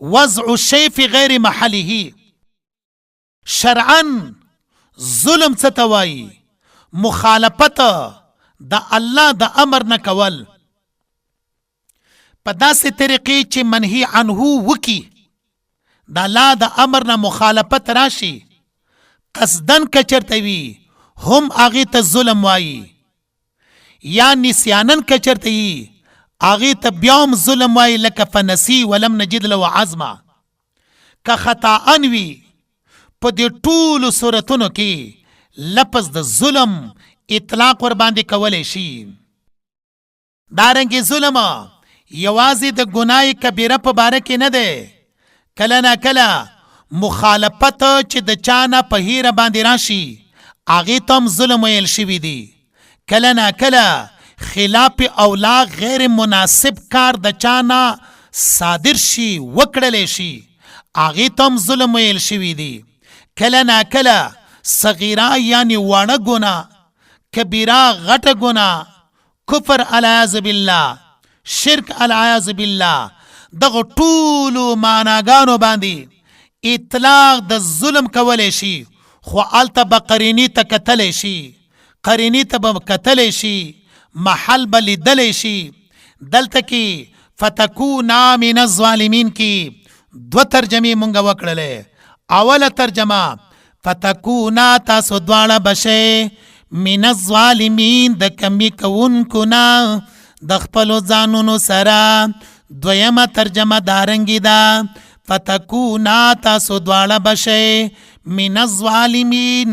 وضع الشی فی غیر محله. شرعا ظلم څه ته وایي؟ مخالفت د الله د امر نه کول په داسې طریقې چې منهی عنه وکي، د الله د امر نه مخالفت راشي، قصدن که چرته وي هم هغې ته ظلم وایي، یا نسیانن که چرته وي هغې ته بیا هم ظلم وایي، لکه فنسی ولم نجد له عزما. که خطاان وي په دې ټولو صورتونو کې لفظ د ظلم اطلاق ور باندې کولی شي. دارنګې ظلم یوازې د ګناه کبیره په باره کې نه دی، کله نه کله مخالفت چې د چا نه په هیره باندې راشي هغې ته هم ظلم ویل شوي دي. کله نه کله خلاف اولا غیر مناسب کار د چا نه صادر شي وکړلی شي هغې ته هم ظلم ویل شوي دي. کله نه کله صغیره یعنی واړه ګناه، کبیره غټه ګناه، کفر العیاذ بالله، شرک العیاذ بالله، دغه ټولو معناګانو باندې اطلاق د ظلم کولی شي، خو هلته به قرینې ته کتلی شي، قرینې ته به کتلی شي، محل به لیدلی شي. دلته کې فتکونا من الظالمین کې دوه ترجمې مونږ وکړلې. اوله ترجمه فتکونا تاسو دواړه بشئ من الظالمین د کمی کوونکو نه د خپلو ځانونو سره. دویمه ترجمه دارنګې ده فتکونا تاسو دواړه بشئ من الظالمین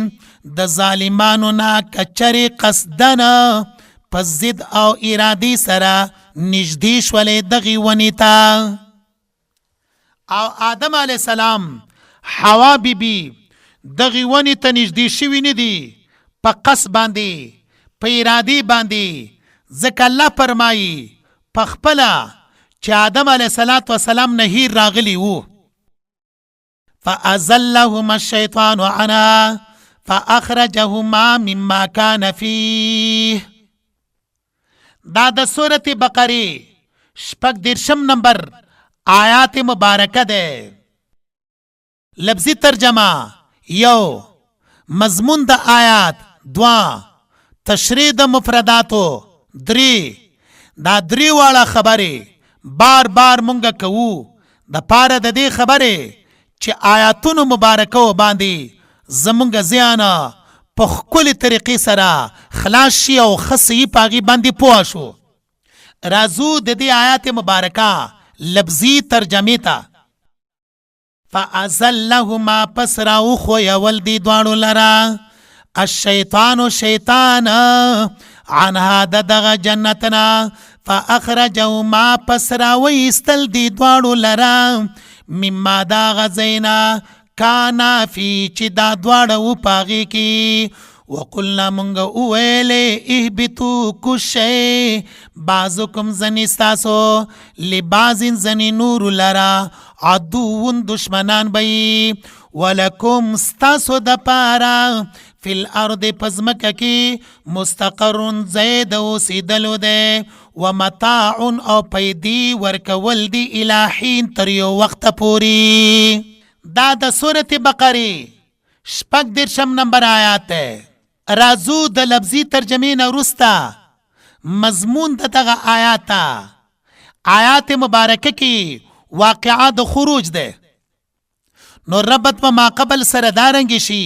د ظالمانو نه کچرې قصدن په ضد او ارادې سره نږدې شولې دغې ونې ته. او آدم علیه السلام حوا بیبي دغې ونې ته نږدې شوي نه دي په قصد باندې، په ارادې باندې، ځکه الله فرمایي په خپله چې آدم علیه السلام نه هیر راغلی وو. فأزلهما الشیطان عنها فأخرجهما مما كان فيه. دا د سورة بقره 14 نمبر آیات مبارکه ده. لفظی ترجمه یو، مضمون د آیات دوا، تشریح د مفرداتو درې. دا درې واړه خبرې بار بار مونږ کوو د پاره د دې خبرې چې آیاتونو مبارکو باندې زمونږ ذهن په ښکلې طریقې سره خلاص شي او ښه صحیح په هغې باندې پوه شو. راځو د دې آیات مبارکه لفظي ترجمې ته. فأزلهما پس راوښویول دې دواړو لره الشیطان شیطان عنها د دغه جنتنا فأخرجهما پس راویستل دې دواړو لره مما دا غزینا کانا فی چې دا دواړه و په هغې کې. وقلنا مونږ وویلې اهبطو کوشئ بعضکم ځنې ستاسو لبعض ځنې نورو لره عدوون دشمنان به یي ولکم ستاسو دپاره فی الارض په ځمکه کې مستقر ځای د اوسېدلو دی ومتاع او پیدې ورکول دی الی حین تر یو وخته پورې. دا د سورة بقره 14 نمبر آیات دی. راځو د لفظي ترجمې نه وروسته مضمون د دغه آیات مبارکه کې واقعه د خروج ده. نو ربط په ما قبل سره دارنګ شي،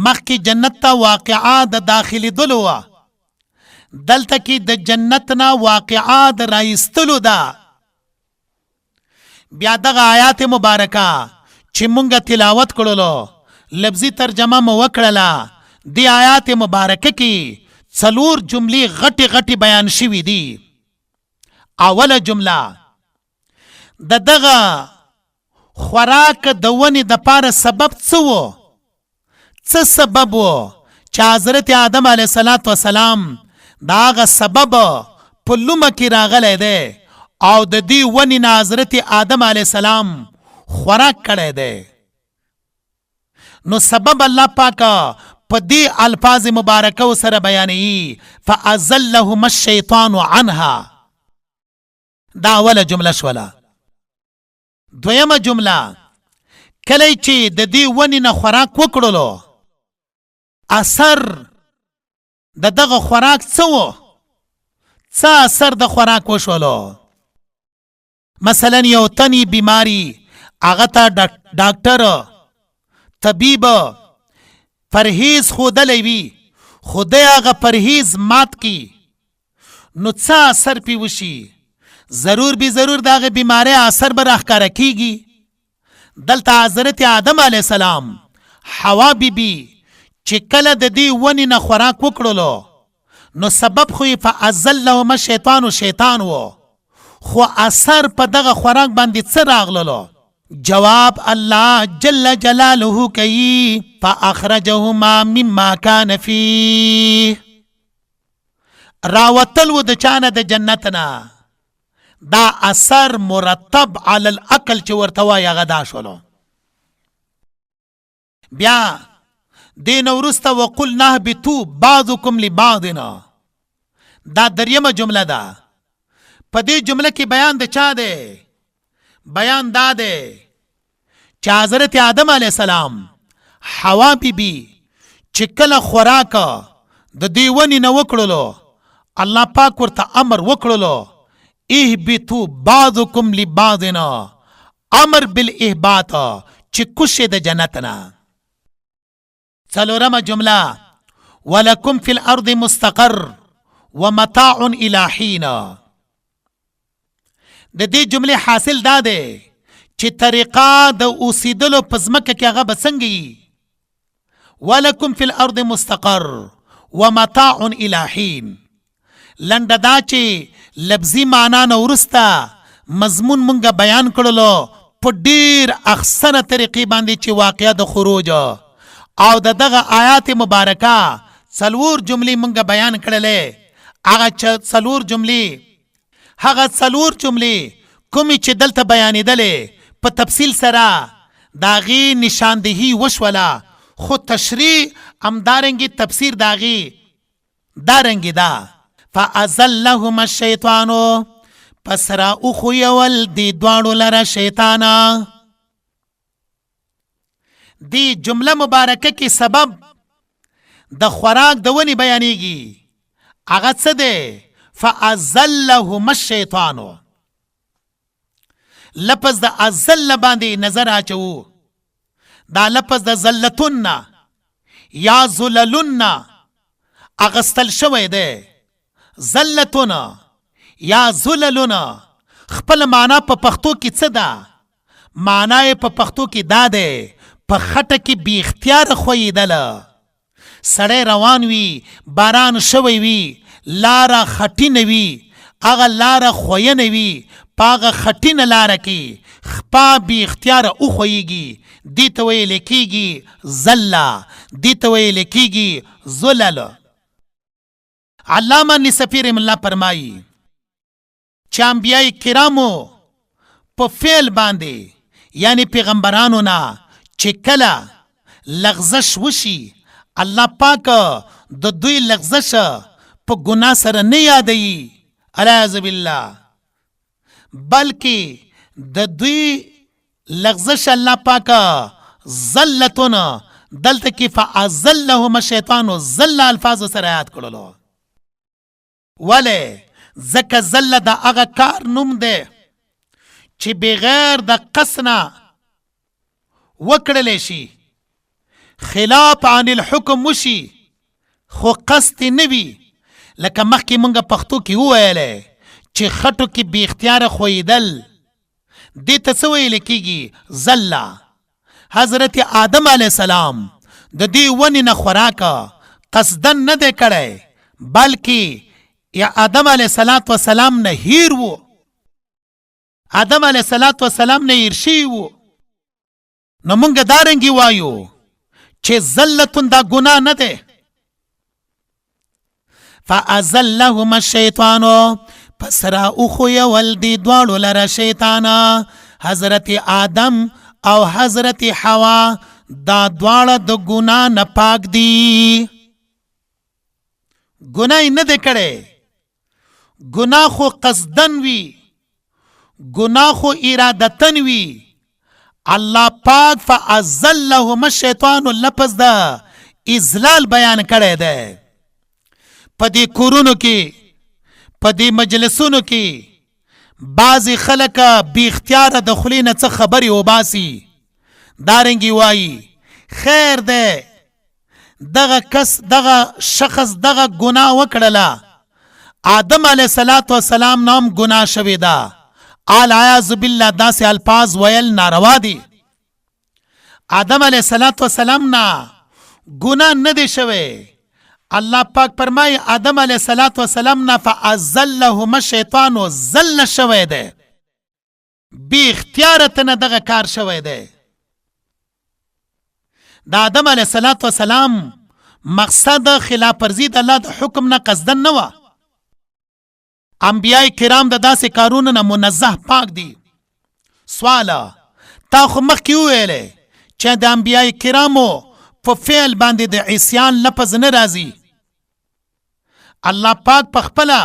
مخکې جنت ته واقعه د داخلېدلو وه، دلته کې د جنت نه واقعه د رایستلو ده. بیا دغه آیات مبارکه چې مونږه تلاوت کړلو لفظي ترجمه مو وکړله دی آیات مبارکه کې 4 جملې غټي غټي بیان شوي دي. اوله جمله د دغه خوراک د ونې د پاره سبب څه و؟ څه سبب و چې حضرت آدم علیه السلام د هغه سبب په لومه کې راغلی دی او د دې ونې نه حضرت آدم علیه السلام خوراک کړی دی. نو سبب الله پاک په دې الفاظ مبارکه سره بیانوي فأزلهما الشیطان عنها. دا اوله جمله شوله. دویمه جمله کله چې د دې ونې نه خوراک وکړلو اثر د دغه خوراک څه و؟ څه اثر د خوراک وشولو؟ مثلا یو تنی بیماری هغه ته ډاکټر طبیب پرهیز ښودلی وي خو دی هغه پرهیز مات کی نو څه اثر پې وشي؟ ضرور بی ضرور د هغې بیمارۍ اثر به راښکاره کیږي. دلته حضرت آدم علیه السلام حوا بیبي چې کله د دې ونې نه خوراک وکړلو نو سبب خو یې فأزلهما الشیطان شیطان و خو اثر په دغه خوراک باندې څه راغللو؟ جواب الله جل جلاله کوي فاخرجهما مما كان فيه. راوتل و د چانه د جنت نه دا اثر مرتب علی الاکل چې ورته وایي هغه دا شولو. بیا دین وروسته وقلنا اهبطوا بعضکم لبعض دا دریمه جمله ده. په دې جمله کې بیان د چا دی؟ بیان دا دی چې حضرت آدم علیه السلام حوا بیبي چې کله خوراک د دې ونې نه وکړلو الله پاک ورته امر وکړلو اهبطوا بعضکم لبعض امر بالاهباط چې کوشې د جنت نه. څلورمه جمله ولکم فی الارض مستقر ومتاع الی حین. د دې جملې حاصل دا دی چې طریقه د اوسیدلو په ځمکه کې هغه به څنګه وي؟ ولکم فی الارض مستقر ومتاع الی حین. لنډه دا چې لفظي معنا نه وروسته مضمون مونږه بیان کړلو په ډېر اخسره طریقې باندې چې واقعه د خروج او د دغه آیات مبارکه 4 جملې مونږه بیان کړلې. هغه 4 جملې کومې چې دلته بیانېدلې په تفصیل سره د هغې نشاندهي وشوله خو تشریح همدارنګې تفسیر د هغې دارنګې ده. فأزلهما الشیطان پس را اخویول دی دواړو لره شیطانا. دی جمله مبارکه کې سبب د خوراک د ونې بیانېږي هغه څه دی؟ فأزلهما الشیطان. لفظ د ازل باندې نظر اچو. دا لفظ د زلتن یا زللن اغستل شوی دی. زلتن یا زللن خپل معنا په پښتو کې څه ده؟ معنا یې په پښتو کې دا دی په خټه کې بی اختیار خویدله. سړی روان وي باران شوی وي لاره خټینه وي هغه لاره خوینه وي په هغه خټینه لاره کې خپا بی اختیاره وخویږي دې ته ویل کېږي زله دې ته ویل کېږي زلل. علامه نصفی رحمه الله فرمایي چې انبیای کرامو په فعل باندې یعنی پیغمبرانو نه چې کله لغزش وشي الله پاک د دوی لغزش په ګناه سره نه یادوي اعوذ بالله بلکې د دوی لغزش الله پاک زلتون دلته کې فأزلهما الشیطان زل الفاظ سره یاد کړلو. ولی ځکه زل د هغه کار نوم دی چې بغیر د قصد نه وکړلی شي خلاف عن الحکم وشي خو قصد نه وي. لکه مخکې مونږه پښتو کې وویلی چې خټو کې بې اختیاره خویدل دې ته څه ویل کېږي؟ زله. حضرت آدم علیه السلام د دې ونې نه خوراک قصدن نه دی کړی، بلکې یا آدم علیه السلام نه هیر و. آدم علیه السلام نه هیر شوي و. نو مونږ دارنګې وایو چې زلتون دا ګناه نه دی. فازلهما الشیطان، پس را وښویول دې دواړو لره شیطانه، حضرت آدم او حضرت حوا دا دواړه د ګناه نه پاک دي. ګناه یې نه دی کړی. ګناه خو قصدن وي، ګناه خو ارادتن وي. الله پاک فازلهما الشیطان لفظ دا اذلال بیان کړی دی. په دې کورونو کې، په دې مجلسونو کې بعضې خلک بې اختیاره د خولې نه څه خبرې وباسي، دارنګې وایي خیر دی دغه کس دغه شخص دغه ګناه وکړله، آدم علیه السلام نام ګناه شوې ده. العیاذ بالله داسې الفاظ ویل ناروا دي. آدم علیه السلام نه ګناه نه دی شوی. الله پاک فرمایي آدم علیه السلام نه فازلهما الشیطان زل شوی دی، بی اختیارت نه دغه کار شوی دی. د آدم علیه السلام مقصد خلاف ورزي د الله د حکم نه قصدن نه وه. انبیاء کرام د داسې کارونو نه منزه پاک دي. سواله تا خو مخکې وویلې چې د انبیاء کرامو په فعل باندې د عصیان لفظ نه راځي. الله پاک په خپله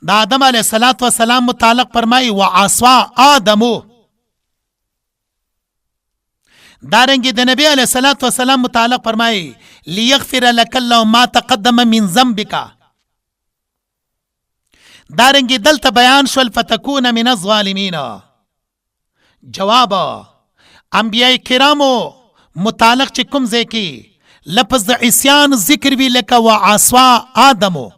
د آدم علیه السلام متعلق فرمایي وعصا آدمو. دارنګې د نبی علیه السلام متعلق فرمایي لیغفر لک الله ما تقدم من ذنبک. دارنګې دلته بیان شول فتکون من الظالمین. جواب انبیاء کرامو متعلق چې کوم ځای کې لفظ د عصیان ذکر وی لکه وعصا آدمو،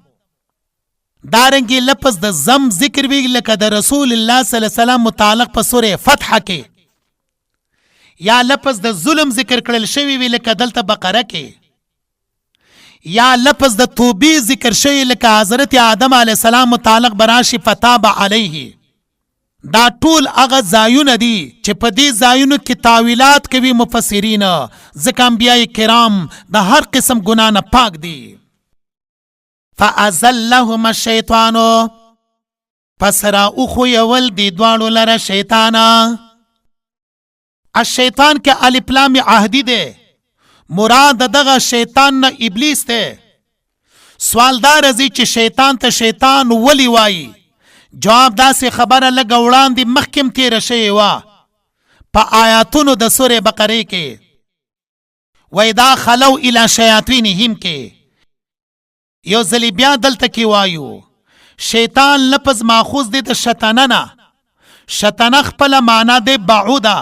دارنګې لفظ د ذم ذکر وی لکه د رسول الله صلی الله علیه وسلم متعلق په سورې فتح کې، یا لفظ د ظلم ذکر کړل شوی وی لکه دلته بقره کې، یا لفظ د توبې ذکر شوی لکه حضرت آدم علیه السلام متعلق براشي فتاب علیه. دا ټول هغه ځایونه دي چې په دې ځایونو کې تاویلات کوي مفسرین، ځکه انبیاء کرام د هر قسم ګناه نه پاک دي. فازلهما الشیطان، پس را وښویول دې دواړو لره شیطانه. الشیطان کې الف لام عهدي دی، مراد دغه شیطان نه ابلیس دی. سوال دا راځي چې شیطان ته شیطان ولی وایي؟ جواب داسې خبره لږه وړاندې مخکې تېره شوې وه په آیاتونو د سورې بقرې کې. وإذا خلوا إلى شیاطینهم کې یو ځلې بیا دلته کې وایو شیطان لفظ ماخوذ دی د شطنه نه. شطنه خپله معنا دی بعوده.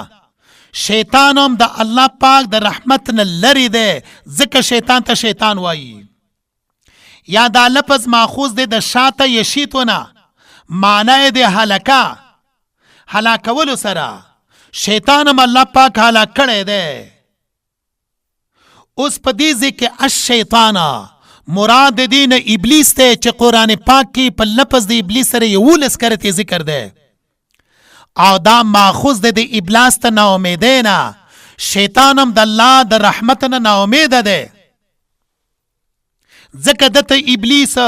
شیطان هم د الله پاک د رحمت نه لرې دی، ځکه شیطان ته شیطان وایي. یا دا لفظ ماخوذ دی د شاته یشیتو نه، معنی د هلاکه، هلاکولو سره. شیطان هم الله پاک هلاک کړی دی. اوس په دې ځای کې الشیطان مراد د دې نه ابلیس دی چې قرآن پاک کې په لفظ د ابلیس سره 11 کرتې ذکر دی، او دا ماخوذ دی د ابلیس ته ناامیدۍ نه. شیطان هم د الله د رحمت نه ناامیده دی، ځکه دته ابلیس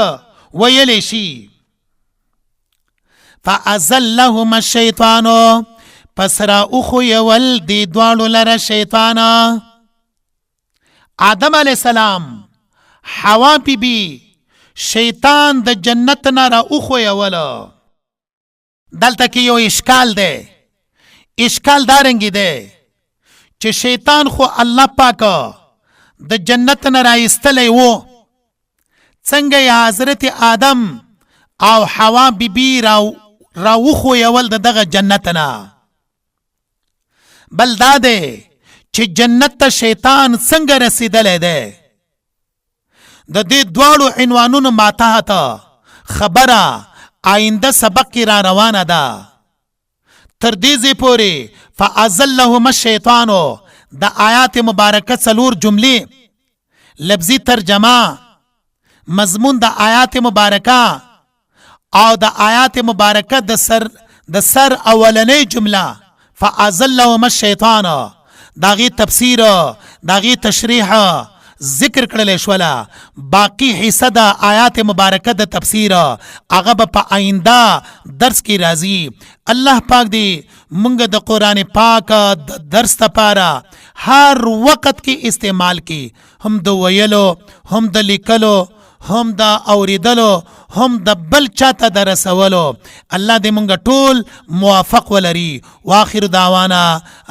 ویلی شي. فازلهما الشیطان، پس را وښویول دې دواړو لره شیطانه. آدم علیه السلام، حوا بی بی شیطان د جنت نه را وښویوله. دلته کې یو اشکال دی. اشکال دارنګې دی چې شیطان خو الله پاک د جنت نه را ایستلی و، څنګه یې حضرت آدم او حوا بی بی را وښویول د دغه جنت نه. بل دا دی چې جنت ته شیطان څنګه رسیدلی دی. د دې دواړو عنوانونو ماتحت خبره آینده سبق کې را روانه ده. تر دې ځای پورې فازلهما الشیطان د آیات مبارکه څلور جملې، لفظي ترجمه، مضمون د آیات مبارکه او د آیات مبارکه د سر اولنۍ جمله فازلهما الشیطان، داغي تفسیر، داغي تشریح ذکر کړل شولا. باقی حصہ د آیات مبارکه د تفسیر هغه په آینده درس کې راځي. الله پاک دی مونږ د قرآن پاک د درس لپاره هر وخت کې استعمال کی، هم د ویلو، هم د لیکلو، هم د اوریدلو، هم د بل چاته د رسولو. الله دې مونږ ټول موافق ولري. واخر دعوانا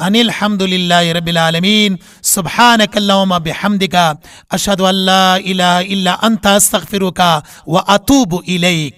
ان الحمد لله رب العالمین. سبحانك اللهم بحمدك اشهد ان لا اله الا انت استغفرك واتوب اليك.